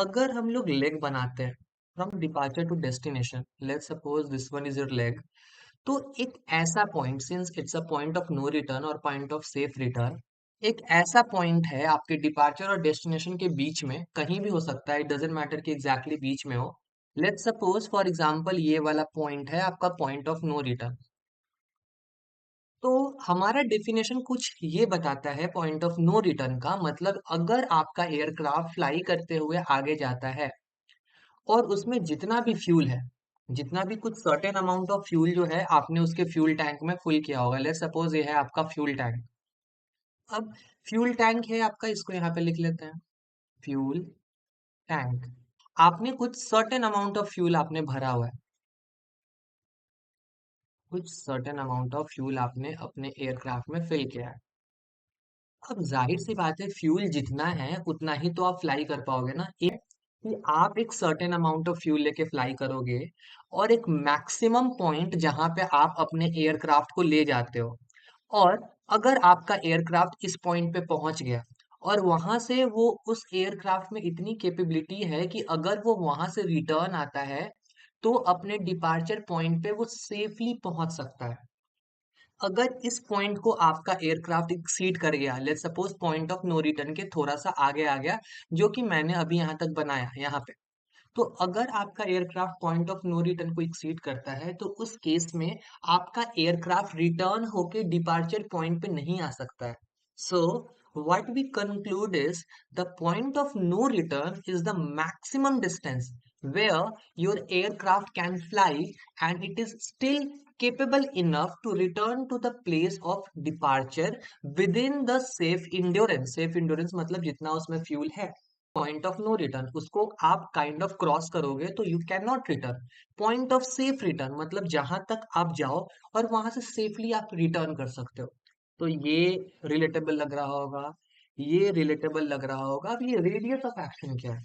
अगर हम लोग लेग बनाते हैं from departure to destination, let's suppose this one is your leg. तो एक ऐसा point, since it's a point of no return और पॉइंट ऑफ सेफ रिटर्न, एक ऐसा पॉइंट है आपके डिपार्चर और डेस्टिनेशन के बीच में, कहीं भी हो सकता है, इट डजेंट मैटर कि एग्जैक्टली बीच में हो। लेट्स सपोज फॉर एग्जांपल ये वाला पॉइंट है आपका पॉइंट ऑफ नो रिटर्न। तो हमारा डेफिनेशन कुछ ये बताता है पॉइंट ऑफ नो रिटर्न का मतलब, अगर आपका एयरक्राफ्ट फ्लाई करते हुए आगे जाता है और उसमें जितना भी फ्यूल है, जितना भी कुछ सर्टेन अमाउंट ऑफ फ्यूल जो है आपने उसके फ्यूल टैंक में फुल किया होगा। लेट्स सपोज ये है आपका फ्यूल टैंक। अब फ्यूल टैंक है आपका, इसको यहाँ पे लिख लेते हैं, फ्यूल टैंक। आपने कुछ सर्टेन अमाउंट ऑफ फ्यूल आपने भरा हुआ है, कुछ सर्टेन अमाउंट ऑफ फ्यूल आपने अपने एयरक्राफ्ट में फिल किया है। अब जाहिर सी बात है, फ्यूल जितना है उतना ही तो आप फ्लाई कर पाओगे ना। एक कि आप एक सर्टेन अमाउंट ऑफ फ्यूल लेके फ्लाई करोगे और एक मैक्सिमम पॉइंट जहां पे आप अपने एयरक्राफ्ट को ले जाते हो, और अगर आपका एयरक्राफ्ट इस पॉइंट पे पहुंच गया और वहां से वो, उस एयरक्राफ्ट में इतनी कैपेबिलिटी है कि अगर वो वहां से रिटर्न आता है तो अपने डिपार्चर पॉइंट पे वो सेफली पहुंच सकता है। अगर इस पॉइंट को आपका एयरक्राफ्ट एक्सीड कर गया, let's suppose point of no return के थोड़ा सा आगे आ गया, जो कि मैंने अभी यहाँ तक बनाया यहाँ पे, तो अगर आपका aircraft point of no return को एक्सीड करता है तो उस केस में आपका एयरक्राफ्ट रिटर्न होके डिपार्चर पॉइंट पे नहीं आ सकता है। सो what we conclude is the point of no return is the maximum distance where your aircraft can fly and it is still capable enough to return to the place of departure within the safe endurance। safe endurance मतलब जितना उसमें fuel है। Point of no return उसको आप kind of cross करोगे तो you can not return. Point of safe return मतलब जहां तक आप जाओ और वहां से सेफली आप रिटर्न कर सकते हो। तो ये रिलेटेबल लग रहा होगा, ये रिलेटेबल लग रहा होगा। अब ये रेडियस ऑफ एक्शन क्या है?